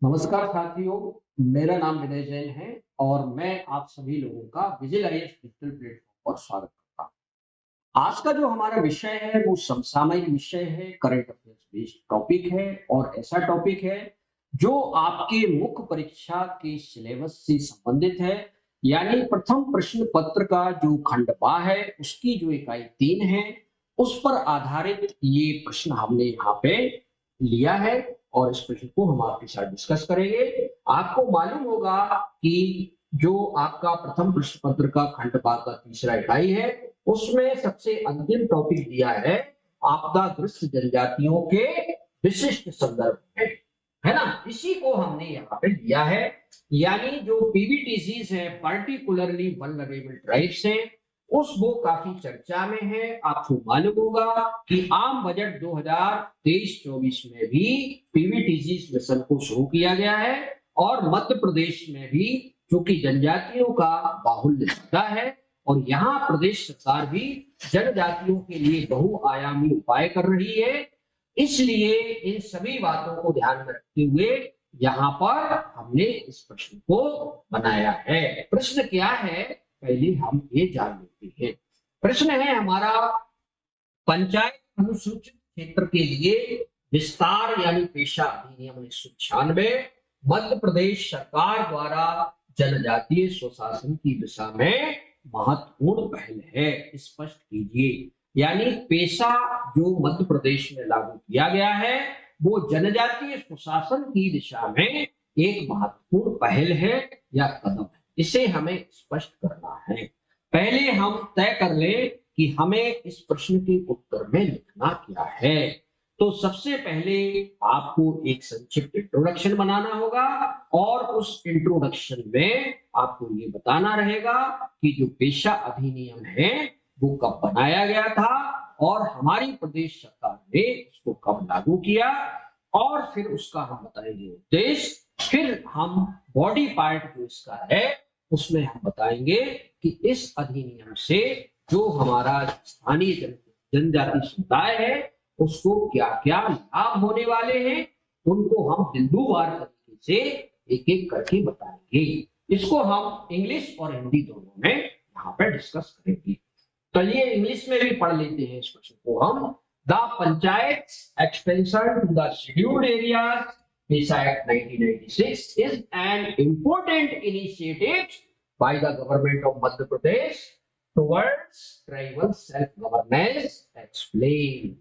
नमस्कार साथियों, मेरा नाम विनय जैन है और मैं आप सभी लोगों का विजिल आईएएस डिजिटल प्लेटफॉर्म पर स्वागत करता हूँ। आज का जो हमारा विषय है वो समसामयिक विषय है, करंट अफेयर्स बेस्ड टॉपिक है और ऐसा टॉपिक है जो आपके मुख्य परीक्षा के सिलेबस से संबंधित है। यानी प्रथम प्रश्न पत्र का जो खंड बा है उसकी जो इकाई 3 है उस पर आधारित ये प्रश्न हमने यहाँ पे लिया है और इस प्रश्न को हम आपके साथ डिस्कस करेंगे। आपको मालूम होगा कि जो आपका प्रथम प्रश्न पत्र का खंड बा का तीसरा इकाई है उसमें सबसे अंतिम टॉपिक दिया है आपदाग्रस्त जनजातियों के विशिष्ट संदर्भ में, है ना। इसी को हमने यहाँ पे लिया है। यानी जो पीवीटीसीज है, पार्टिकुलरली वल्नरेबल ट्राइब्स है, उस वो काफी चर्चा में है। आपको मालूम होगा कि आम बजट 2023-24 में भी पीवीटीसीज मिशन को शुरू किया गया है और मध्य प्रदेश में भी, क्योंकि जनजातियों का बाहुल्य ज्यादा है और यहाँ प्रदेश सरकार भी जनजातियों के लिए बहुआयामी उपाय कर रही है, इसलिए इन सभी बातों को ध्यान में रखते हुए यहाँ पर हमने इस प्रश्न को बनाया है। प्रश्न क्या है, पहले हम ये जान लेते हैं। प्रश्न है हमारा, पंचायत अनुसूचित क्षेत्र के लिए विस्तार यानी पेशा अधिनियम 1996 मध्य प्रदेश सरकार द्वारा जनजातीय स्वशासन की दिशा में महत्वपूर्ण पहल है, स्पष्ट कीजिए। यानी पेशा जो मध्य प्रदेश में लागू किया गया है वो जनजातीय स्वशासन की दिशा में एक महत्वपूर्ण पहल है या कदम है, इसे हमें स्पष्ट करना है। पहले हम तय कर लें कि हमें इस प्रश्न के उत्तर में लिखना क्या है। तो सबसे पहले आपको एक संक्षिप्त इंट्रोडक्शन बनाना होगा और उस इंट्रोडक्शन में आपको ये बताना रहेगा कि जो पेशा अधिनियम है वो कब बनाया गया था और हमारी प्रदेश सरकार ने उसको कब लागू किया, और फिर उसका हम बताएंगे उद्देश्य। फिर हम बॉडी पार्ट जो इसका है उसमें हम बताएंगे कि इस अधिनियम से जो हमारा स्थानीय जनजाति समुदाय है उसको क्या क्या लाभ होने वाले हैं, उनको हम बिंदुवार तरीके से एक एक करके बताएंगे। इसको हम इंग्लिश और हिंदी दोनों में यहाँ पे डिस्कस करेंगे। चलिए इंग्लिश में भी पढ़ लेते हैं इस क्वेश्चन को हम। The panchayat extension to the scheduled areas PISA Act 1996 is an important initiative by the government of Madhya Pradesh towards tribal self-governance. Explain.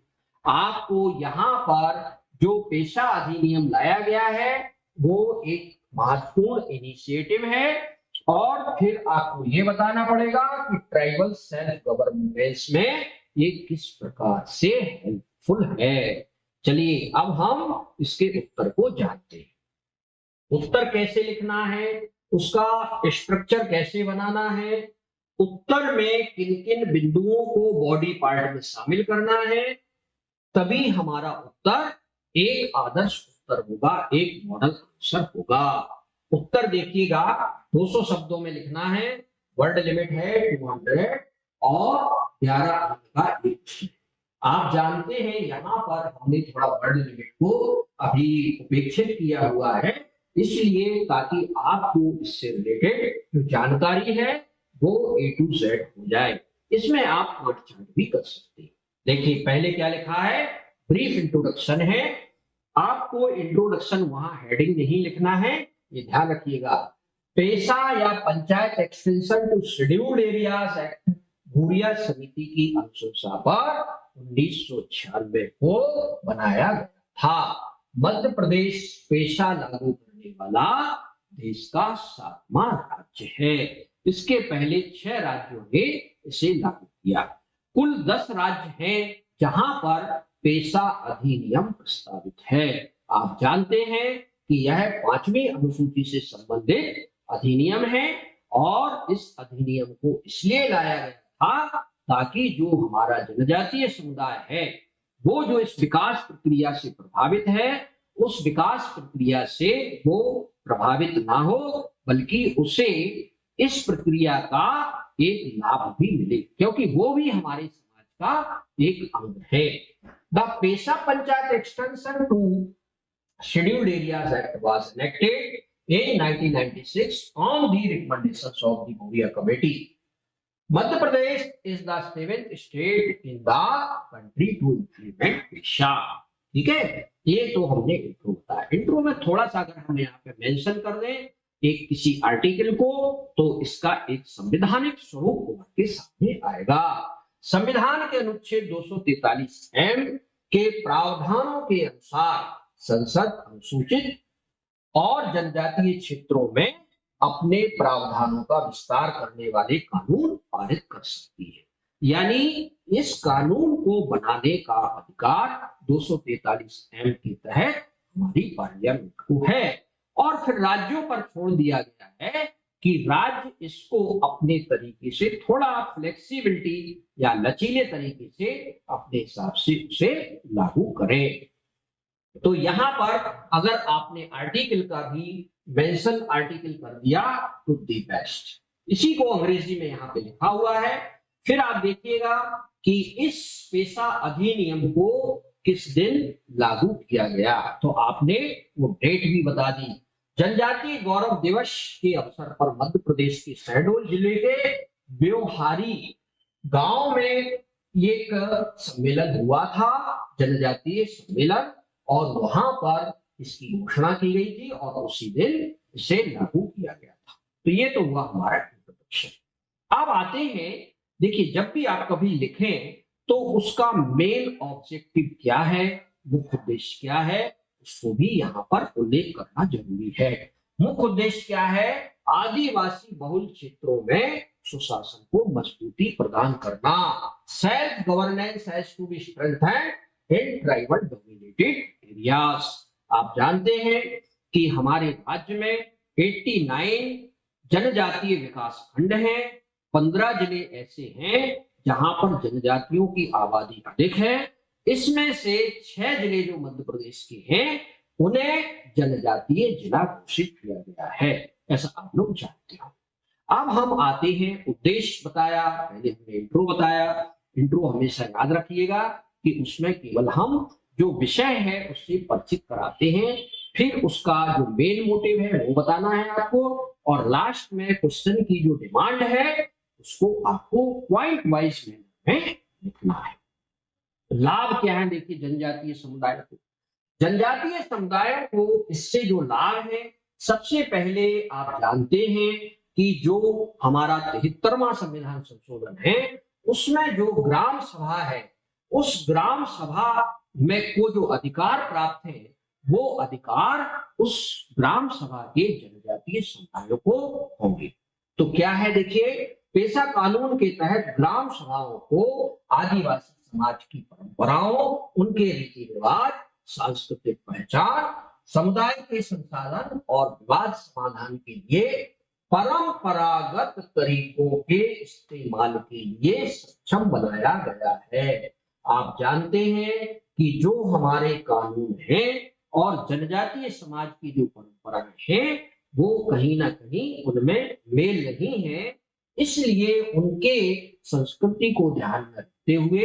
आपको यहाँ पर जो पेशा अधिनियम लाया गया है वो एक महत्वपूर्ण इनिशिएटिव है और फिर आपको ये बताना पड़ेगा कि ट्राइबल सेल्फ गवर्नेंस में ये किस प्रकार से हेल्पफुल है। चलिए अब हम इसके उत्तर को जानते हैं। उत्तर कैसे लिखना है, उसका स्ट्रक्चर कैसे बनाना है, उत्तर में किन किन बिंदुओं को बॉडी पार्ट में शामिल करना है, तभी हमारा उत्तर एक आदर्श उत्तर होगा, एक मॉडल आंसर होगा। उत्तर देखिएगा, 200 शब्दों में लिखना है, वर्ड लिमिट है 200 और 11 अंक का एक प्रश्न। आप जानते हैं यहाँ पर हमने थोड़ा वर्ड लिमिट को अभी उपेक्षित किया हुआ है, इसलिए ताकि आपको इससे रिलेटेड जो जानकारी है वो A to Z हो जाए। इसमें आप वर्ड चार्ट भी कर सकते हैं। देखिए पहले क्या लिखा है, ब्रीफ इंट्रोडक्शन है। आपको इंट्रोडक्शन वहां हेडिंग नहीं लिखना है, ये ध्यान रखिएगा। पेशा या panchayat extension to scheduled areas act Bhuria समिति की अनुशंसा पर 1996 को बनाया गया था। मध्य प्रदेश पेशा लागू करने वाला देश का 7वां राज्य है। इसके पहले 6 राज्यों ने इसे लागू किया। कुल 10 राज्य हैं जहां पर पेशा अधिनियम प्रस्तावित है। आप जानते हैं कि यह 5वीं अनुसूची से संबंधित अधिनियम है और इस अधिनियम को इसलिए लाया गया था ताकि जो हमारा जनजातीय समुदाय है वो जो इस विकास प्रक्रिया से प्रभावित है उस विकास प्रक्रिया से वो प्रभावित ना हो, बल्कि उसे इस प्रक्रिया का एक लाभ भी मिले, क्योंकि वो भी हमारे समाज का एक अंग है। The PESA panchayat extension to Scheduled Areas Act was enacted in 1996 on the recommendations of the Bhuria Committee. Madhya Pradesh is the seventh state in the country to implement Diksha. ठीक है, ये तो हमने इंट्रो बताया। इंट्रो में थोड़ा सा अगर हम यहाँ पे मेंशन कर दें एक किसी आर्टिकल को, तो इसका एक संवैधानिक स्वरूप उभर के सामने आएगा। संविधान के अनुच्छेद 243 एम के प्रावधानों के अनुसार संसद अनुसूचित और जनजातीय क्षेत्रों में अपने प्रावधानों का विस्तार करने वाले कानून पारित कर सकती है। यानी इस कानून को बनाने का अधिकार 243 एम के तहत हमारी पार्लियामेंट को है, और फिर राज्यों पर छोड़ दिया गया है कि राज्य इसको अपने तरीके से थोड़ा फ्लेक्सिबिलिटी या लचीले तरीके से अपने हिसाब से उसे लागू करें। तो यहाँ पर अगर आपने आर्टिकल का भी मेंशन आर्टिकल कर दिया तो दी बेस्ट, इसी को अंग्रेजी में यहाँ पे लिखा हुआ है। फिर आप देखिएगा कि इस पेशा अधिनियम को किस दिन लागू किया गया, तो आपने वो डेट भी बता दी। जनजातीय गौरव दिवस के अवसर पर मध्य प्रदेश के शहडोल जिले के ब्योहारी गांव में एक सम्मेलन हुआ था, जनजातीय सम्मेलन, और वहां पर इसकी घोषणा की गई थी और उसी दिन इसे लागू किया गया था। तो ये तो हुआ हमारा इंट्रोडक्शन। अब आते हैं, देखिए जब भी आप कभी लिखें तो उसका मेन ऑब्जेक्टिव क्या है, मुख्य उद्देश्य क्या है, उसको भी यहाँ पर उल्लेख करना जरूरी है। मुख्य उद्देश्य क्या है? आदिवासी बहुल क्षेत्रों में सुशासन को मजबूती प्रदान करना। Self governance has to be strengthened in tribal dominated areas. आप जानते हैं कि हमारे राज्य में 89 जनजातीय विकास खंड हैं, 15 जिले ऐसे हैं जहां पर जनजातियों की आबादी अधिक है। इसमें से 6 जिले जो मध्य प्रदेश के हैं उन्हें जनजातीय जिला घोषित किया गया है, ऐसा आप लोग जानते हो। अब हम आते हैं, उद्देश्य बताया, पहले हमने इंट्रो बताया। इंट्रो हमेशा याद रखिएगा कि उसमें केवल हम जो विषय है उससे परिचित कराते हैं, फिर उसका जो मेन मोटिव है वो बताना है आपको, और लास्ट में क्वेश्चन की जो डिमांड है उसको आपको पॉइंट वाइज में लिखना है। लाभ क्या है? देखिए जनजातीय समुदाय को, जनजातीय समुदायों को इससे जो लाभ है, सबसे पहले आप जानते हैं कि जो हमारा 73वां संविधान संशोधन है उसमें जो ग्राम सभा है, उस ग्राम सभा में को जो अधिकार प्राप्त है वो अधिकार उस ग्राम सभा के जनजातीय समुदायों को होंगे। तो क्या है, देखिए पेशा कानून के तहत ग्राम सभाओं को आदिवासी समाज की परंपराओं, उनके रीति रिवाज, सांस्कृतिक पहचान, समुदाय के संसाधन और विवाद समाधान के लिए परंपरागत तरीकों के इस्तेमाल के लिए सक्षम बनाया गया है। आप जानते हैं कि जो हमारे कानून हैं और जनजातीय समाज की जो परंपराएं हैं वो कहीं ना कहीं उनमें मेल नहीं है, इसलिए उनके संस्कृति को ध्यान में रखते हुए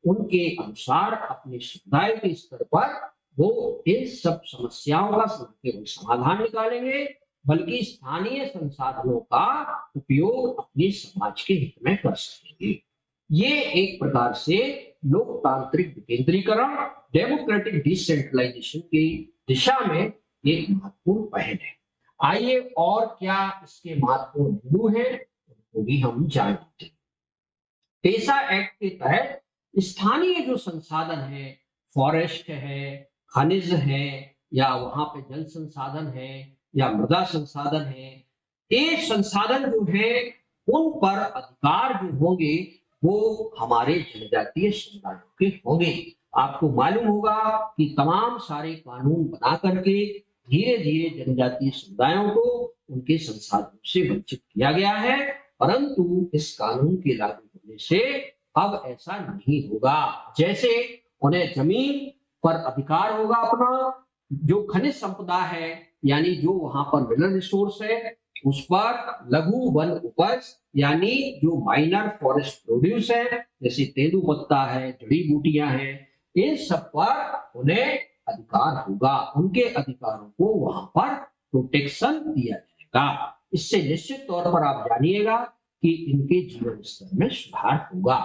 उनके अनुसार अपने समुदाय के स्तर पर वो इन सब समस्याओं का केवल समाधान निकालेंगे, बल्कि स्थानीय संसाधनों का उपयोग अपने समाज के हित में कर सकेंगे। ये एक प्रकार से लोकतांत्रिक विकेंद्रीकरण, डेमोक्रेटिक डिसेंट्रलाइजेशन की दिशा में एक महत्वपूर्ण पहल है। आइए और क्या इसके महत्वपूर्ण बिंदु हैं उनको भी हम जानते हैं। पेशा एक्ट के तहत स्थानीय जो संसाधन है, फॉरेस्ट है, खनिज है, या वहां पे जल संसाधन है या मृदा संसाधन है, ये संसाधन जो है उन पर अधिकार जो होंगे वो हमारे जनजातीय समुदायों के होंगे। आपको मालूम होगा कि तमाम सारे कानून बना करके धीरे धीरे जनजातीय समुदायों को उनके संसाधनों से वंचित किया गया है, परंतु इस कानून के लागू होने से अब ऐसा नहीं होगा। जैसे उन्हें जमीन पर अधिकार होगा अपना, जो खनिज संपदा है यानी जो वहां पर मिनरल रिसोर्स है उस पर, लघु वन उपज यानी जो माइनर फॉरेस्ट प्रोड्यूस है जैसे तेंदुपत्ता है, जड़ी बूटियां हैं, इन सब पर उन्हें अधिकार होगा, उनके अधिकारों को वहां पर प्रोटेक्शन दिया जाएगा। इससे निश्चित तौर पर आप जानिएगा कि इनके जीवन स्तर में सुधार होगा।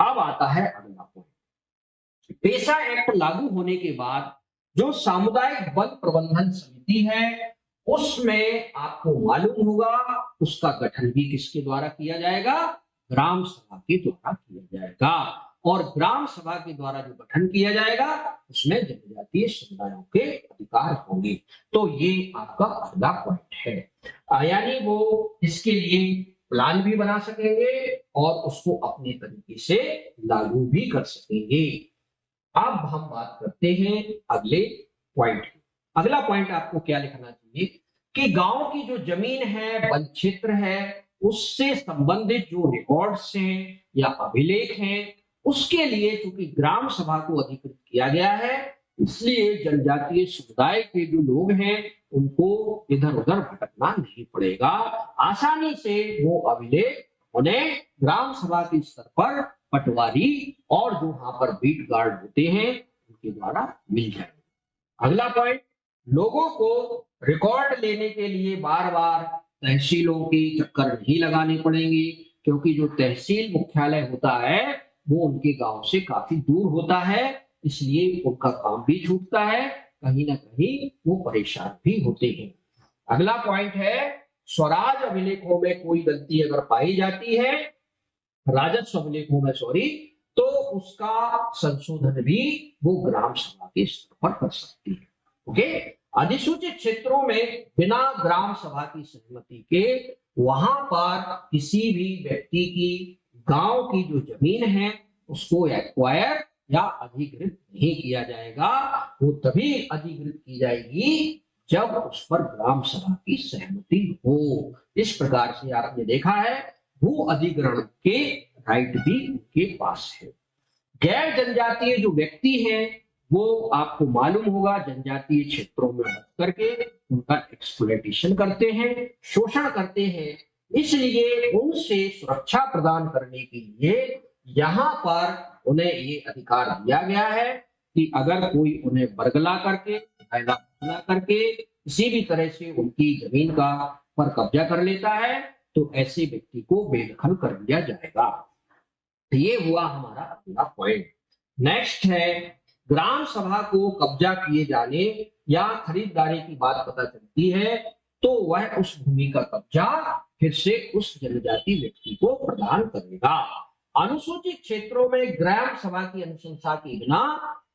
अब आता है अगला पॉइंट। पेशा एक्ट लागू होने के बाद जो सामुदायिक वन प्रबंधन समिति है, उसमें आपको मालूम होगा उसका गठन भी किसके द्वारा किया जाएगा? ग्राम सभा के द्वारा किया जाएगा। और ग्राम सभा के द्वारा जो गठन किया जाएगा उसमें जनजातीय समुदायों के अधिकार होंगे। तो ये आपका अगला पॉइंट है। यानी वो इसके लिए प्लान भी बना सकेंगे और उसको अपने तरीके से लागू भी कर सकेंगे। अब हम बात करते हैं अगले पॉइंट की। अगला पॉइंट आपको क्या लिखना चाहिए कि गांव की जो जमीन है, वन क्षेत्र है, उससे संबंधित जो रिकॉर्ड्स हैं या अभिलेख हैं, उसके लिए चूंकि ग्राम सभा को अधिकृत किया गया है, इसलिए जनजातीय समुदाय के जो लोग हैं उनको इधर उधर भटकना नहीं पड़ेगा। आसानी से वो अभिलेख उन्हें ग्राम सभा के स्तर पर पटवारी और जो वहां पर बीट गार्ड होते हैं उनके द्वारा मिल जाएगा। अगला पॉइंट, लोगों को रिकॉर्ड लेने के लिए बार बार तहसीलों के चक्कर नहीं लगाने पड़ेंगे, क्योंकि जो तहसील मुख्यालय होता है वो उनके गांव से काफी दूर होता है, इसलिए उनका काम भी छूटता है, कहीं ना कहीं वो परेशान भी होते हैं। अगला पॉइंट है, स्वराज अभिलेखों में कोई गलती अगर पाई जाती है, राजस्व अभिलेखों में सॉरी, तो उसका संशोधन भी वो ग्राम सभा के स्तर पर कर सकती है। ओके, अधिसूचित क्षेत्रों में बिना ग्राम सभा की सहमति के वहां पर किसी भी व्यक्ति की गांव की जो जमीन है उसको एक्वायर या अधिकृत नहीं किया जाएगा। वो तभी अधिकृत की जाएगी जब उस पर ग्राम सभा की सहमति हो। इस प्रकार से आपने देखा है भू अधिग्रहण के राइट भी उनके पास है। गैर जनजातीय जो व्यक्ति हैं वो आपको मालूम होगा जनजातीय क्षेत्रों में बस करके उनका एक्सप्लॉयटेशन करते हैं, शोषण करते हैं, इसलिए उनसे सुरक्षा प्रदान करने के लिए यहाँ पर उन्हें ये अधिकार दिया गया है कि अगर कोई उन्हें बरगला करके किसी भी तरह से उनकी जमीन का पर कब्जा कर लेता है तो ऐसे व्यक्ति को बेदखल कर दिया जाएगा। तो ये हुआ हमारा अगला पॉइंट। नेक्स्ट है, ग्राम सभा को कब्जा किए जाने या खरीदारी की बात पता चलती है तो वह उस भूमि का कब्जा फिर से उस जनजाति व्यक्ति को प्रदान करेगा। अनुसूचित क्षेत्रों में ग्राम सभा की अनुशंसा के बिना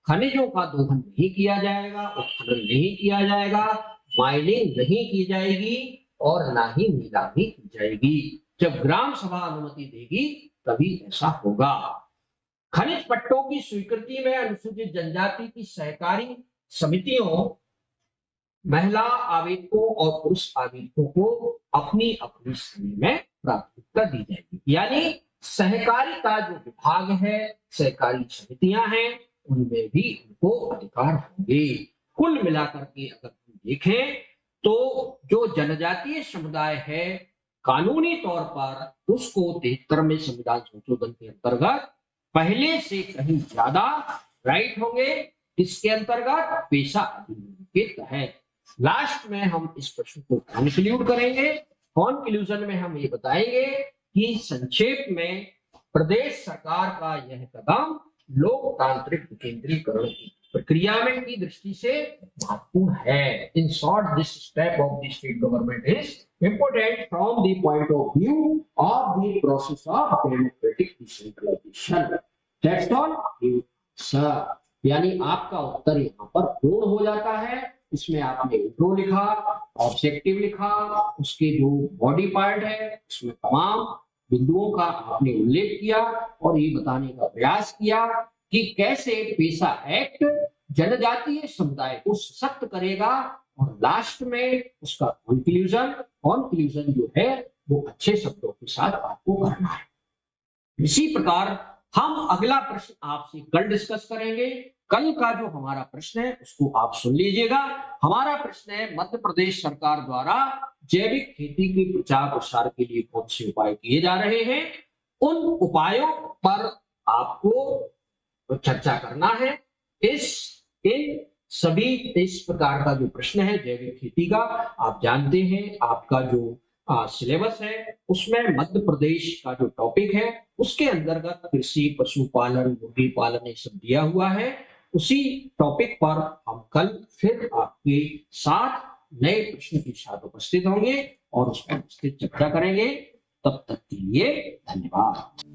खनिजों का दोहन नहीं किया जाएगा, उत्खनन नहीं किया जाएगा, माइनिंग नहीं की जाएगी और ना ही नीलामी की जाएगी। जब ग्राम सभा अनुमति देगी तभी ऐसा होगा। खनिज पट्टों की स्वीकृति में अनुसूचित जनजाति की सहकारी समितियों महिला आवेदकों और पुरुष आवेदकों को अपनी अपनी श्रेणी में प्राथमिकता दी जाएगी। यानी सहकारिता जो विभाग है, सहकारी समितियां हैं, उनमें भी उनको अधिकार होंगे। कुल मिलाकर के अगर हम देखें तो जो जनजातीय समुदाय है कानूनी तौर पर उसको 73वें संविधान संशोधन के अंतर्गत पहले से कहीं ज्यादा राइट होंगे। इसके अंतर्गत पेशा अधिनियम के तहत लास्ट में हम इस प्रश्न को कंक्लूड करेंगे। कंक्लूजन में हम ये बताएंगे कि संक्षेप में प्रदेश सरकार का यह कदम लोकतांत्रिक विकेंद्रीकरण की प्रक्रिया में की दृष्टि से महत्वपूर्ण है। In short, this step of the state government is important from the point of view of the process of democratic decentralization. That's all, sir. यानी आपका उत्तर यहाँ पर पूर्ण हो जाता है। इसमें आपने इंट्रो लिखा, ऑब्जेक्टिव लिखा, उसके जो बॉडी पार्ट है उसमें तमाम बिंदुओं का आपने उल्लेख किया और ये बताने का प्रयास किया कि कैसे पेशा एक्ट जनजातीय समुदाय को सशक्त करेगा और लास्ट में उसका कंक्लूजन जो है वो अच्छे शब्दों के साथ आपको करना है। इसी प्रकार हम अगला प्रश्न आपसे कल डिस्कस करेंगे। कल का जो हमारा प्रश्न है उसको आप सुन लीजिएगा। हमारा प्रश्न है मध्य प्रदेश सरकार द्वारा जैविक खेती के प्रचार प्रसार के लिए कौन से उपाय किए जा रहे हैं, उन उपायों पर आपको चर्चा करना है। इन सभी इस प्रकार का जो प्रश्न है जैविक खेती का, आप जानते हैं आपका जो सिलेबस है उसमें मध्य प्रदेश का जो टॉपिक है उसके अंतर्गत कृषि, पशुपालन, मुर्गी पालन ये सब दिया हुआ है। उसी टॉपिक पर हम कल फिर आपके साथ नए प्रश्न के साथ उपस्थित होंगे और उस पर उपस्थित चर्चा करेंगे। तब तक के लिए धन्यवाद।